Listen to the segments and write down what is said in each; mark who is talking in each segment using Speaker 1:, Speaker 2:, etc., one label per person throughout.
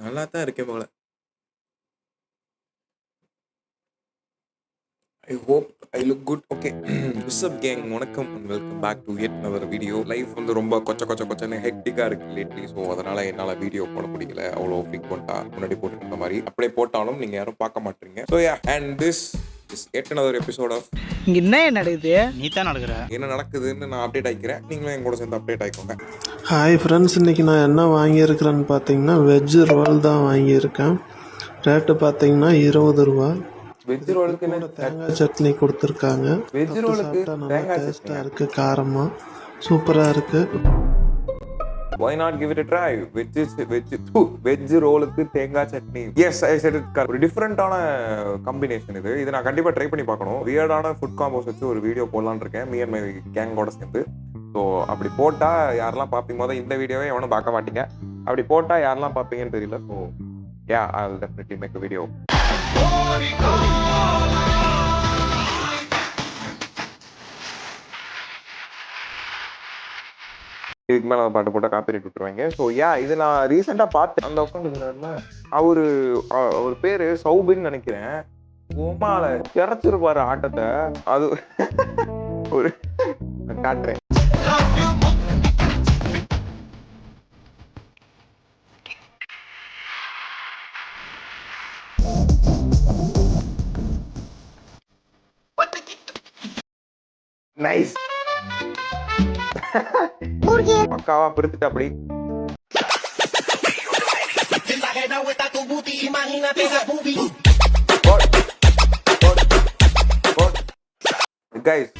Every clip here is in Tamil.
Speaker 1: நல்லா தான் இருக்கேன் போல. I hope I look good. Okay, what's up gang, வணக்கம் and welcome back to yet another video. Life வந்து ரொம்ப கொச்சன்னு ஹெக்டிக்காக இருக்குது லேட்லி. ஸோ அதனால் என்னால் வீடியோ போட முடியல அவ்வளோ ஃப்ரீக்வெண்ட்டாக முன்னாடி போட்டுருந்த மாதிரி. அப்படியே போட்டாலும் நீங்கள் யாரும் பார்க்க மாட்டீங்க. So ya, and this is yet another episode of
Speaker 2: இங்க என்ன நடக்குது?
Speaker 3: நீ தான் நடக்கிற.
Speaker 1: என்ன நடக்குதுன்னு நான் அப்டேட் ஆகிக்கிறேன். நீங்களும் என் கூட சேர்ந்து அப்டேட் ஆகிக்கோங்க.
Speaker 4: ஹாய் ஃப்ரெண்ட்ஸ், இன்றைக்கி நான் என்ன வாங்கியிருக்கிறேன்னு பார்த்தீங்கன்னா வெஜ் ரோல் தான் வாங்கியிருக்கேன். ரேட்டு பார்த்தீங்கன்னா 20 ரூபா.
Speaker 1: வெஜ் ரோலுக்கு
Speaker 4: தேங்காய் சட்னி கொடுத்துருக்காங்க.
Speaker 1: வெஜ் ரோலுக்கு
Speaker 4: நல்லா டேஸ்ட்டாக இருக்குது, காரமாக சூப்பராக இருக்குது.
Speaker 1: Why not give it a try? Veg ரோலுக்கு தேங்காய் சட்னி. Yes, I said it. ஒரு டிஃப்ரெண்டான காம்பினேஷன் இது. இதை நான் கண்டிப்பாக ட்ரை பண்ணி பார்க்கணும். வியர்டான ஃபுட் காம்போஸ் வச்சு ஒரு வீடியோ போடலான்னு இருக்கேன், மீ அண்ட் மை கேங்கோட சேர்ந்து. ஸோ அப்படி போட்டால் யாரெல்லாம் பார்ப்பீங்க? போது இந்த வீடியோவே எவனும் பார்க்க மாட்டீங்க. அப்படி போட்டால் யாரெல்லாம் பார்ப்பீங்கன்னு தெரியல. So ya, I will definitely make a video. இதுக்கு மேலே பாட்டு போட்டால் காப்பிரைட் விட்டுருவாங்க. ஸோ யா, இது நான் ரீசெண்டாக பார்த்தேன். அந்த உட்காந்துருந்தாருல அவர் பேர் சௌபின்னு நினைக்கிறேன். உமால இறச்சிருப்பாரு ஆட்டத்தை. அது ஒரு காட்டுறேன். நைஸ், பக்காவா பிரித்துட்டு அப்படி கைஸ்.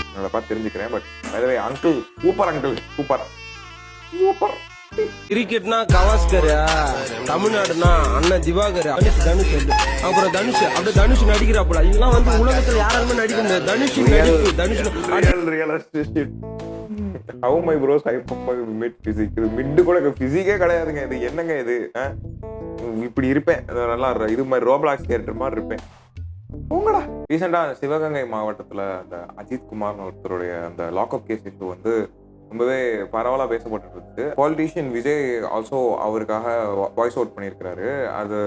Speaker 1: என்னோட பார்த்து தெரிஞ்சுக்கிறேன். But bye uncle super, uncle super super.
Speaker 5: கிரிக்கெட்னா கவாஸ்கரா, தமிழ்நாடுனா அண்ணன் திவாகர், தனுஷ், அப்புறம் தனுஷ். அப்படியே தனுஷ் நடிக்கிறாப்புல. இதெல்லாம் வந்து உலகத்துல யாராலுமே நடிக்க முடியாது. Dhanush
Speaker 1: How my bros hype up mid physics. இது மிட் கூட பிசிக்கே கிடையாதுங்க. இது என்னங்க இது? இப்படி இருப்பேன் நல்லா. இது மாதிரி ரோப்ளாக்ஸ் கேரக்டர் மாதிரி இருப்பேன். உங்களா ரீசெண்டா சிவகங்கை மாவட்டத்துல அந்த அஜித் குமார்னு ஒருத்தருடைய அந்த லாக்அப் கேஸ் இஷ்யூ வந்து ரொம்பவே பரவலாக பேசப்பட்டு இருந்துச்சு. பாலிட்டிஷியன் விஜய் ஆல்சோ அவருக்காக வாய்ஸ் அவுட் பண்ணியிருக்காரு. அது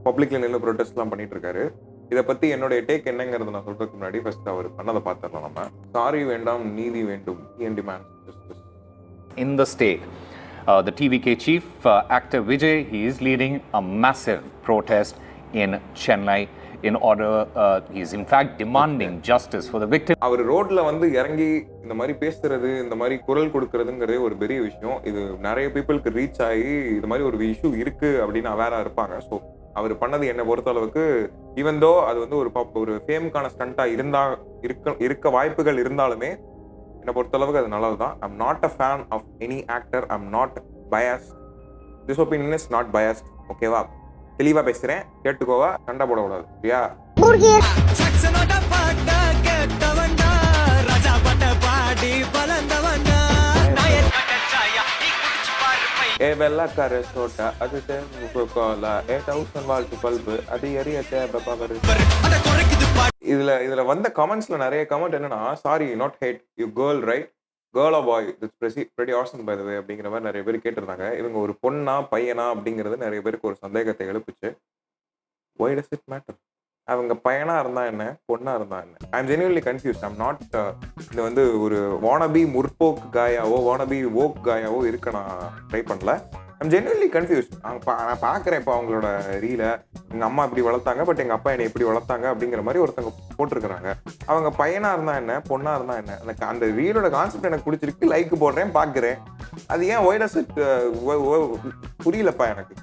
Speaker 1: பப்ளிக்ல நின்று ப்ரொடெஸ்ட்லாம் பண்ணிட்டு இருக்காரு. இதை பத்தி என்னுடைய டேக் என்னங்கிறது நான் சொல்றதுக்கு முன்னாடி ஃபர்ஸ்ட் அவர் பண்ணதை பார்த்துடலாம். நம்ம சாரி வேண்டாம், நீதி வேண்டும்.
Speaker 6: In the state, the TVK chief, actor Vijay, he is leading a massive protest in Chennai. In order, he is in fact demanding justice for the victim.
Speaker 1: அவர் ரோட்ல வந்து இறங்கி இந்த மாதிரி பேசுறது, இந்த மாதிரி குரல் கொடுக்கறதுங்கிறதே ஒரு பெரிய விஷயம். இது நிறைய பீப்புளுக்கு ரீச் ஆகி இது மாதிரி ஒரு இஷ்யூ இருக்கு அப்படின்னு அவேரா இருப்பாங்க. ஸோ அவர் பண்ணது என்னை பொறுத்த அளவுக்கு, ஈவன் தோ அது வந்து ஒரு ஃபேமுக்கான ஸ்டண்டா இருக்க வாய்ப்புகள் இருந்தாலுமே என்னை பொறுத்த அளவுக்கு அது நல்லதுதான். I'm not a fan of any actor. I'm not biased. This opinion is not biased. ஓகேவா? தெளிவா பேசுறேன், கேட்டுக்கோவா. சண்டை போடக்கூடாது. சரியா? ஏ வெள்ளக்கார சோட்டா அது கோலா ஏ 1000 வால்ட் பல்பு அது எரிய தேவை பவர். இதுல வந்த கமெண்ட்ஸ்ல நிறைய கமெண்ட் என்னன்னா, sorry not hate you girl right, girl ஆ boy, it's pretty awesome by the way அப்படிங்கிற மாதிரி நிறைய பேர் கேட்டிருந்தாங்க. இவங்க ஒரு பொண்ணா பையனா அப்படிங்கிறது நிறைய பேருக்கு ஒரு சந்தேகத்தை எழுப்புச்சு. why does it matter? அவங்க பையனா இருந்தா என்ன, பொண்ணா இருந்தா என்ன? I am genuinely confused. I'm not இது வந்து ஒரு வானபி முற்போக்கு காயாவோ வானபி ஓக் காயாவோ இருக்க நான் ட்ரை பண்ணல. I'm genuinely confused. நான் பார்க்குறேன் இப்போ அவங்களோட ரீல, எங்கள் அம்மா இப்படி வளர்த்தாங்க, பட் எங்கள் அப்பா என்னை இப்படி வளர்த்தாங்க அப்படிங்கிற மாதிரி ஒருத்தவங்க போட்டிருக்கிறாங்க. அவங்க பையனா இருந்தா என்ன, பொண்ணா இருந்தா என்ன? எனக்கு அந்த ரீலோட கான்செப்ட் எனக்கு பிடிச்சிருக்கு, லைக் போடுறேன், பார்க்குறேன். அது ஏன் why does it புரியலப்பா எனக்கு.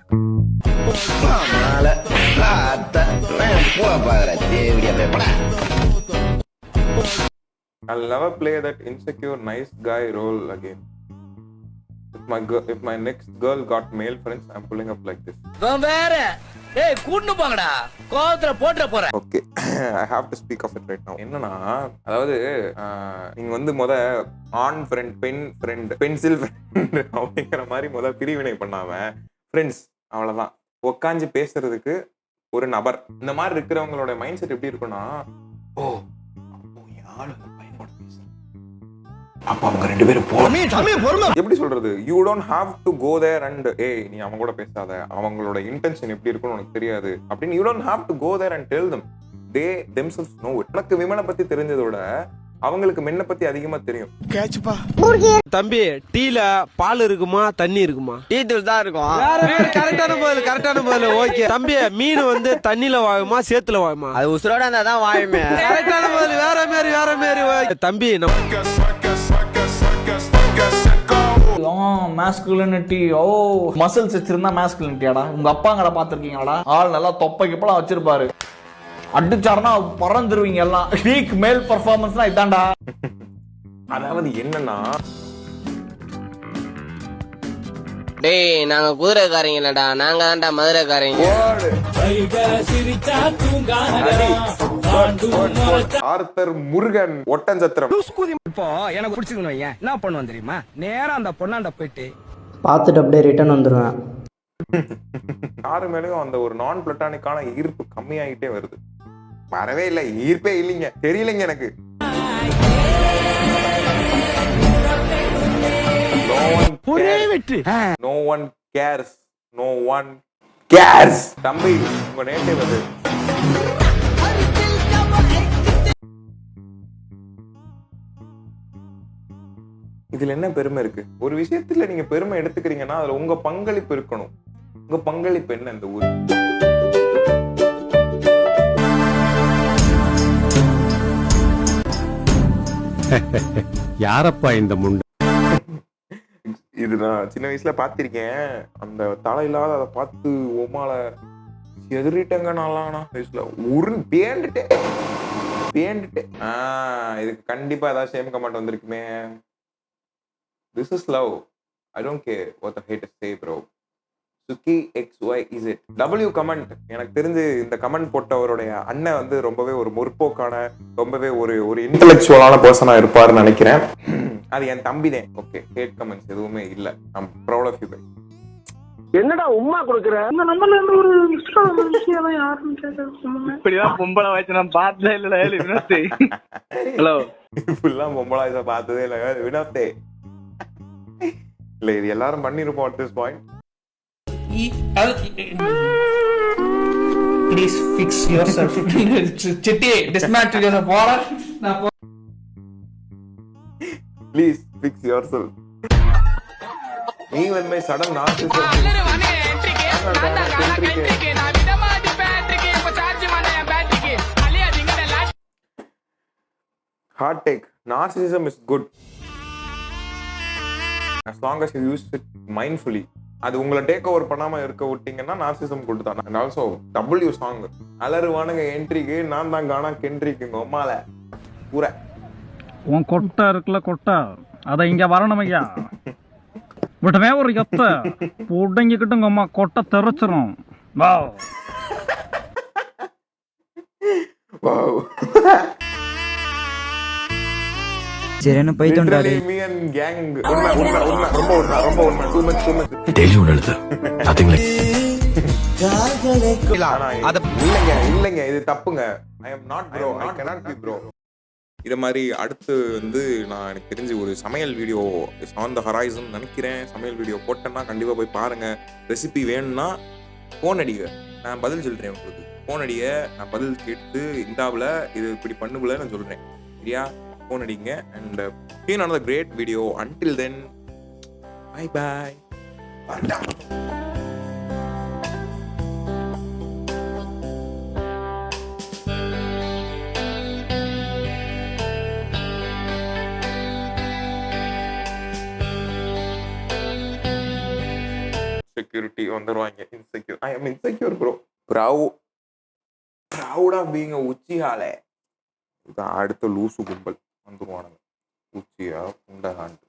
Speaker 1: I'll never play that insecure nice guy role again. If my next girl got male friends, I'm pulling up like this.
Speaker 2: வேற ஏய் கூட்னு போங்கடா, கோவத்துல போட்ற போற.
Speaker 1: Okay, I have to speak of it right now. என்னன்னா, அதாவது நீங்க வந்து ஆண் ஃப்ரெண்ட், பெண் ஃப்ரெண்ட், பென்சில் ஃப்ரெண்ட் அப்படிங்கிற மாதிரி பிரிவினை பண்ணாம ஃப்ரெண்ட்ஸ் அவ்வளவுதான். உட்காந்து பேசுறதுக்கு ஒரு நபர். இந்த மாதிரி இருக்கிறவங்களோட மைண்ட் செட் எப்படி இருக்குன்னா, ஓ யாரு பையனோட பேசுறேன், அப்ப அவங்க 2 பேரும் போலாம். எப்படி சொல்றது, you don't have to go there and ஏய் நீ அவங்க கூட பேசாத, அவங்களோட இன்டென்ஷன் எப்படி இருக்குன்னு உனக்கு தெரியாது அப்படின்னு you don't have to go there and tell them. They themselves know it. உனக்கு விமனை பத்தி தெரிஞ்சதோட அவங்களுக்கு மென்ன பத்தி அதிகமா தெரியும்.
Speaker 5: தம்பி, டீல பால் இருக்குமா தண்ணி இருக்குமா?
Speaker 2: டீ தூள் தான் இருக்கும்.
Speaker 5: கரெக்டான பதில். ஓகே தம்பி, மீன் வந்து தண்ணில வாழுமா சேத்துல வாழுமா?
Speaker 2: அது உசுரோட இருந்தா தான் வாயுமே.
Speaker 5: கரெக்டான பதில். வேற மாதிரி தம்பி.
Speaker 3: மாஸ்குலினிட்டி, ஓ மசில்ஸ் வச்சிருந்தா மாஸ்குலினிட்டியாடா? உங்க அப்பாங்கட பாத்துருக்கீங்களாடா? ஆள் நல்லா தொப்பைக்கப்பலாம் வச்சிருப்பாரு, அடிச்சாருன்னா பறந்துருவீங்க எல்லாம். பீக் மேல் பெர்ஃபார்மன்ஸ்னா இதான்டா.
Speaker 1: அதாவது என்னன்னா,
Speaker 2: டேய் நாங்க குதிரைக்காரங்க இல்லடா, நாங்க தான்டா மதுரைக்காரங்க.
Speaker 1: ஆர்த்தர் முருகன் ஒட்டஞ்சத்திரம்.
Speaker 5: இப்போ எனக்கு பிடிச்சிக்கணும் வையன், என்ன பண்ணுவேன் தெரியுமா? நேரா அந்த பொண்ணாண்ட போயிட்டு
Speaker 7: பார்த்துட்டு அப்படியே ரிட்டர்ன் வந்துடுவேன்.
Speaker 1: யாரு மேலேயும் அந்த ஒரு நான் பிளாட்டானிக்கான ஈர்ப்பு கம்மியாகிட்டே வருது. வரவே இல்லை, ஈர்ப்பே இல்லைங்க, தெரியலைங்க எனக்கு. No one cares. தம்பி உங்க நேட்டே வந்து இதுல என்ன பெருமை இருக்கு? ஒரு விஷயத்துல நீங்க பெருமை எடுத்துக்கிறீங்கன்னா அதுல உங்க பங்களிப்பு இருக்கணும். உங்க பங்களிப்பு என்ன இந்த ஊர்?
Speaker 8: யாரப்பா இந்த முண்டை?
Speaker 1: இது நான் சின்ன வயசுல பாத்திருக்கேன். அந்த தலை இல்லாத அதை பார்த்து உமால எதிரிட்டங்க நாளானா வயசுல பேண்டுட்டே. இதுக்கு கண்டிப்பா ஏதாவது சேம் கமெண்ட் வந்திருக்குமே. This is love. I don't care what the haters say, bro. Suki XYZ. W comment. எனக்கு தெரிஞ்சு இந்த கமெண்ட் போட்டவருடைய அண்ணன் வந்து ரொம்பவே ஒரு முற்போக்கான, ரொம்பவே ஒரு இன்டெலெக்சுவலான பர்சனா இருப்பாருன்னு நினைக்கிறேன். அது என் தம்பிதான். ஓகே, ஹேட் கமெண்ட்ஸ் எதுவுமே இல்ல. I'm proud of you guys.
Speaker 5: என்னடா உம்மா கொடுக்குற?
Speaker 9: அந்த நம்பர்ல இருந்து ஒரு விஷயம் யாருன்னு கேட்க
Speaker 3: இப்படிதான் பொம்பளை வச்சு நான் பார்த்ததே இல்ல. வினோத்தே, ஹலோ,
Speaker 1: இப்பெல்லாம் பொம்பளாய்ஸ பார்த்ததே இல்ல வினோத்தே. இல்ல இது எல்லாரும் பண்ணிருப்போம் at this point.
Speaker 3: Please fix yourself. Chitti, dismantle yourself.
Speaker 1: Please fix yourself. Even my sudden narcissism. Hard take. Narcissism is good as long as you use it mindfully. அது உங்களை டேக் ஓவர் பண்ணாம இருக்க விட்டீங்கன்னா நார்சிசம் கொடுத்தான். அண்ட் ஆல்சோ W சாங் அலருவானுங்க என்ட்ரிக்கு, நான் தான் காணா கென்ட்ரிக்குங்க உம்மால பூரா.
Speaker 10: உன் கொட்டை இருக்குல்ல, கொட்டை அதை இங்க வரணும் ஐயா. விட்டவே ஒரு எத்த உடங்கிக்கிட்டுங்க அம்மா, கொட்டை தெரிச்சிரும்.
Speaker 7: சரியான பைத்தோண்டாரு.
Speaker 1: இல்லைங்க, இது தப்புங்க. I am not bro. I cannot be bro. இது மாதிரி அடுத்து வந்து நான் எனக்கு தெரிஞ்சு ஒரு சமையல் video is on the horizon நினைக்கிறேன். சமையல் வீடியோ போட்டேன்னா கண்டிப்பாக போய் பாருங்க. ரெசிபி வேணும்னா ஃபோன் அடிங்க, நான் பதில் சொல்கிறேன். உங்களுக்கு ஃபோன் அடிங்க, நான் பதில் கேட்டு இந்தாவில் இது இப்படி பண்ணுக்குள்ள நான் சொல்கிறேன். சரியா? ஃபோன் அடிங்க. And see another great video. Until then, bye bye. Security வந்துருவாங்க. Insecure. I am insecure bro. Proud of being உச்சிஹாலே. அடுத்த லூசு கும்பல் வந்துருவானுங்க. உச்சியா புண்டகான்ட்டு.